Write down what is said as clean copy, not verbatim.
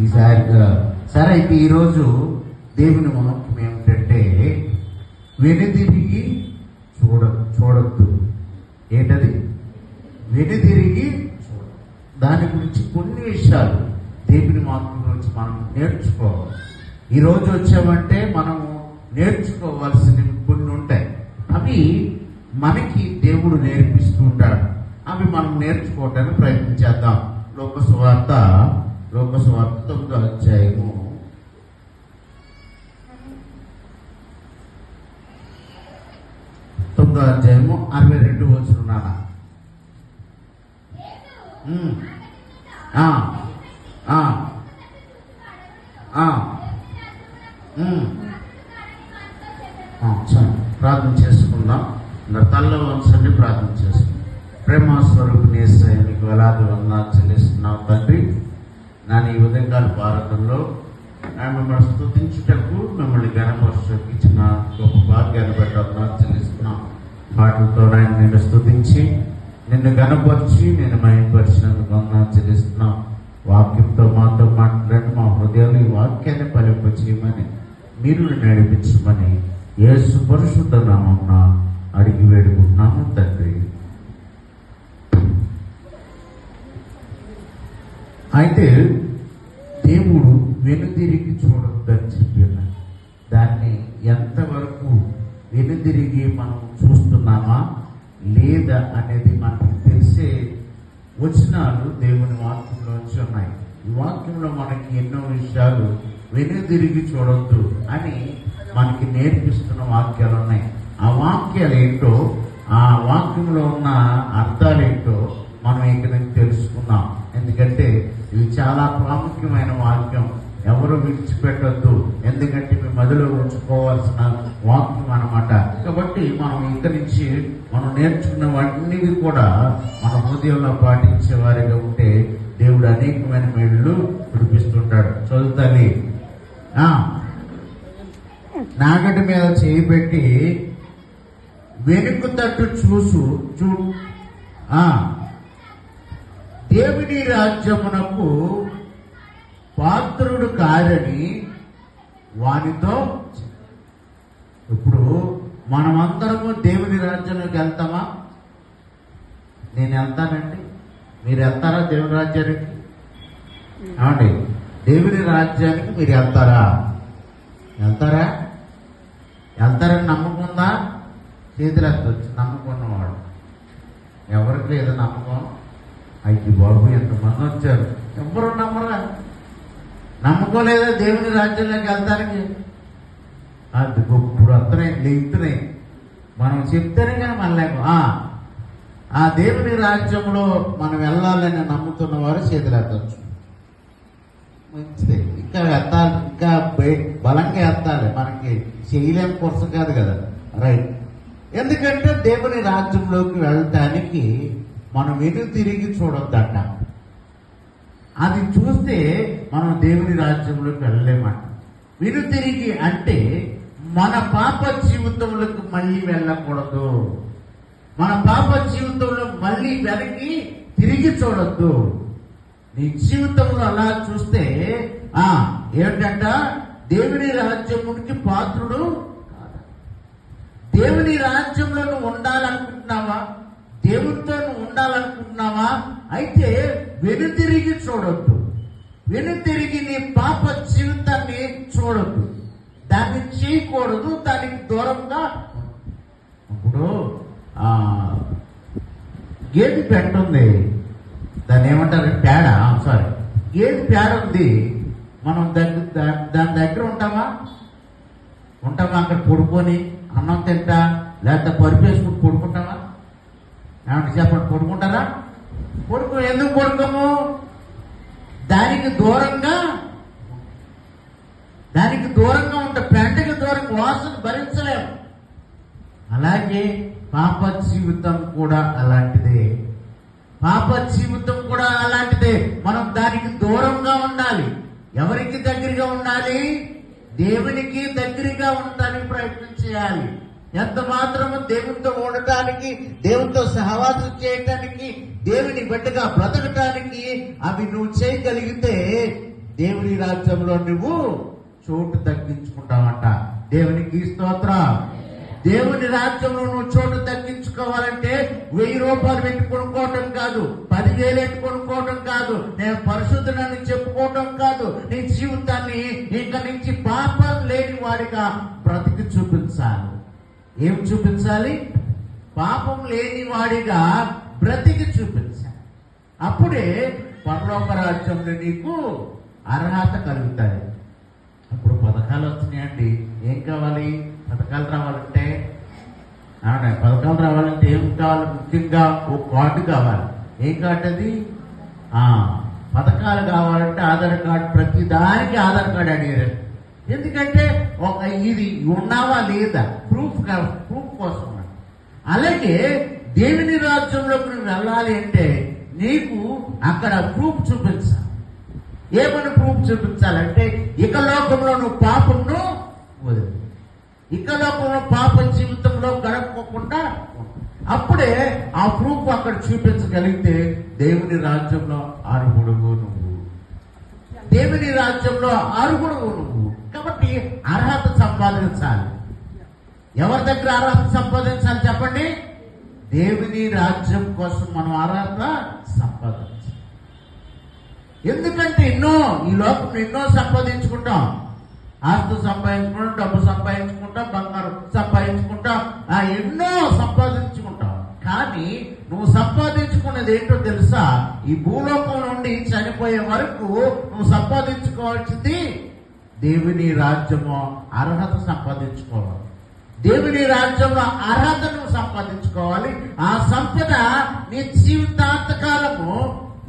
ఈసారి సరే. అయితే ఈరోజు దేవుని వాక్యం ఏమిటంటే వెనుదిరిగి చూడొద్దు. ఏంటది? వెనుదిరిగి చూడదు. దాని గురించి కొన్ని విషయాలు దేవుని వాక్యం గురించి మనం నేర్చుకోవాలి. ఈరోజు వచ్చామంటే మనము నేర్చుకోవాల్సినవి కొన్ని ఉంటాయి. అవి మనకి దేవుడు నేర్పిస్తూ ఉంటాడు. అవి మనం నేర్చుకోవటానికి ప్రయత్నించేద్దాం. లోకసువార్త 9వ అధ్యాయము 62 వచనం నాన్న. ప్రార్థన చేసుకుందాం. తల్లో వంశండి ప్రార్థన చేసుకుందాం. ప్రేమస్వరూపిణి యేసయ్యకు వేలాది వందనాలు చెల్లిస్తున్నాం తండ్రి. ఈ ఉదయకాల భారతంలో మిమ్మల్ని స్తుతించుటకు, మిమ్మల్ని ఘనపరచుటకు ఇచ్చిన గొప్ప భాగ్యాన్ని బట్టి వందనాలు చెల్లిస్తున్నాం. పాటలతో నేను స్తుతించి, నిన్ను ఘనపరిచి, నేను మహిమపరిచినందుకు వందనాలు చెల్లిస్తున్నాం. వాక్యంతో మాతో మాట్లాడి మా హృదయాలు ఈ వాక్యాన్ని ఫలింపచేయమని, మీరు నడిపించమని యేసు పరిశుద్ధ నామమున అడిగి వేడుకుంటున్నాము తండ్రి. అయితే దేవుడు వెనుదిరిగి చూడొద్దని చెప్పిన దాన్ని ఎంతవరకు వెనుదిరిగి మనం చూస్తున్నామా లేదా అనేది మనకు తెలిసే వచనాలు దేవుని వాక్యంలోంచి ఉన్నాయి. ఈ వాక్యంలో మనకి ఎన్నో విషయాలు వెనుదిరిగి చూడొద్దు అని మనకి నేర్పిస్తున్న వాక్యాలు ఉన్నాయి. ఆ వాక్యాలు ఏంటో, ఆ వాక్యంలో ఉన్న అర్థాలు ఏంటో మనం ఇక్కడ తెలుసుకుందాం. ఎందుకంటే ఇది చాలా ప్రాముఖ్యమైన వాక్యం. ఎవరు విడిచిపెట్టొద్దు, ఎందుకంటే మీ మదిలో ఉంచుకోవాల్సిన వాక్యం అన్నమాట. కాబట్టి మనం ఇక్కడి నుంచి మనం నేర్చుకున్నవన్నీ కూడా మన హృదయంలో పాటించే వారిగా ఉంటే దేవుడు అనేకమైన మేళ్ళు కురిపిస్తుంటాడు. చదువుతాలి. నాగటి మీద చేయి పెట్టి వెనుక తట్టు చూడు, దేవుని రాజ్యమునకు పాత్రుడు కారని వానితో. ఇప్పుడు మనమందరము దేవుని రాజ్యంలోకి వెళ్తామా? నేను వెళ్తానండి. మీరు వెళ్తారా దేవుని రాజ్యానికి? ఏమండి, దేవుని రాజ్యానికి మీరు వెళ్తారా? వెళ్తారని నమ్మకం ఉందా? చేతులు ఎత్తొచ్చు. నమ్మకం ఉన్నవాడు. ఎవరికి లేదా నమ్మకం? అయ్యి బాబు ఎంతమంది వచ్చారు, ఎవరు నమ్మరా? నమ్మకం లేదా దేవుని రాజ్యంలోకి వెళ్తానికి? అది ఇప్పుడు వస్తున్నాయి, లేస్తున్నాయి. మనం చెప్తేనే కానీ మళ్ళీ ఆ దేవుని రాజ్యంలో మనం వెళ్ళాలని నమ్ముతున్న వారు చేతులు ఎత్తచ్చు. మంచిదే. ఇంకా ఎత్తాలి, ఇంకా బలంగా ఎత్తాలి. మనకి చేయలేం కొరస కాదు కదా. రైట్. ఎందుకంటే దేవుని రాజ్యంలోకి వెళ్ళటానికి మనం వెనుక తిరిగి చూడొద్దట. అది చూస్తే మనం దేవుని రాజ్యంలోకి వెళ్ళలేమంట. వెనుక తిరిగి అంటే మన పాప జీవితంలోకి మళ్ళీ వెళ్ళకూడదు. మన పాప జీవితంలో మళ్ళీ వెనక్కి తిరిగి చూడొద్దు. నీ జీవితంలో అలా చూస్తే ఏంటంట, దేవుని రాజ్యమునికి పాత్రుడు కాదు. దేవుని రాజ్యంలో నువ్వు ఉండాలనుకుంటున్నావా? దేవునితో నువ్వు ఉండాలనుకుంటున్నావా? అయితే వెనుతిరిగి చూడొద్దు. వెనుతిరిగి నీ పాప జీవితాన్ని చూడొద్దు. దాన్ని చేయకూడదు. దానికి దూరంగా. ఇప్పుడు గేదె పెట్ట ఉంది, దాన్ని ఏమంటారు? పేడ. సారీ, గేదె పేడ ఉంది. మనం దాని దగ్గర ఉంటామా? అక్కడ పడుకొని అన్నం తింటా, లేకపోతే పరుపేసుకుని పడుకుంటామా? ఏమంటే చెప్పండి, పడుకుంటారా? ఎందుకు పడుకోము? దానికి దూరంగా ఉంటే పెంటకి దూరంగా వాసన భరించలేము. అలాగే పాప జీవితం కూడా అలాంటిదే. మనం దానికి దూరంగా ఉండాలి. ఎవరికి దగ్గరగా ఉండాలి? దేవునికి దగ్గరగా ఉండడానికి ప్రయత్నం చేయాలి. ఎంత మాత్రము దేవునితో ఉండటానికి, దేవునితో సహవాసం చేయటానికి, దేవుని బిడ్డగా బ్రతకటానికి అవి నువ్వు చేయగలిగితే దేవుని రాజ్యంలో నువ్వు చోటు తగ్గించుకుంటావంట. దేవునికి స్తోత్రం. దేవుని రాజ్యంలో నువ్వు చోటు తగ్గించుకోవాలంటే 1000 రూపాయలు పెట్టి కొనుక్కోవటం కాదు, 10,000 పెట్టి కొనుక్కోవటం కాదు, నేను పరిశుద్ధుడని చెప్పుకోవటం కాదు. నీ జీవితాన్ని ఇక నుంచి పాపం లేని వాడిగా బ్రతికి చూపించాలి. ఏం చూపించాలి? పాపం లేని వాడిగా బ్రతికి చూపించాలి. అప్పుడే పరలోక రాజ్యంలో నీకు అర్హత కలుగుతాయి. అప్పుడు పథకాలు వచ్చినాయండి. ఏం కావాలి? పథకాలు రావాలంటే ఏం కావాలి? ముఖ్యంగా ఒక కార్డు కావాలి. ఏం కార్డు అది? పథకాలు కావాలంటే ఆధార్ కార్డు, ప్రతి దానికి ఆధార్ కార్డు అడిగారు. ఎందుకంటే ఇది ఉన్నావా లేదా ప్రూఫ్ కోసం. అలాగే దేవుని రాజ్యంలోకి నువ్వు వెళ్ళాలి అంటే నీకు అక్కడ ప్రూఫ్ చూపించాలి. ఏమని ప్రూఫ్ చూపించాలంటే ఇక లోకంలో నువ్వు పాపంను వదిలి, ఇక లోకంలో పాప జీవితంలో గడపకుండా అప్పుడే ఆ ప్రూఫ్ అక్కడ చూపించగలిగితే దేవుని రాజ్యంలో అర్హుడువు నువ్వు. దేవుని రాజ్యంలో అర్హుడువు నువ్వు. కాబట్టి అర్హత సంపాదించాలి. ఎవరి దగ్గర అర్హత సంపాదించాలి చెప్పండి? దేవుని రాజ్యం కోసం మనం అర్హత సంపాదించాలి. ఎందుకంటే ఈ లోకంలో ఎన్నో సంపాదించుకుంటాం. ఆస్తు సంపాదించుకుంటాం, డబ్బు సంపాదించుకుంటాం, బంగారం సంపాదించుకుంటాం, ఎన్నో సంపాదించుకుంటాం. కానీ నువ్వు సంపాదించుకున్నది ఏంటో తెలుసా? ఈ భూలోకం నుండి చనిపోయే వరకు నువ్వు సంపాదించుకోవాల్సింది దేవుని రాజ్యము అర్హత సంపాదించుకోవాలి. దేవుని రాజ్యంలో అర్హతను సంపాదించుకోవాలి. ఆ సంపద నీ జీవితాంతకాలము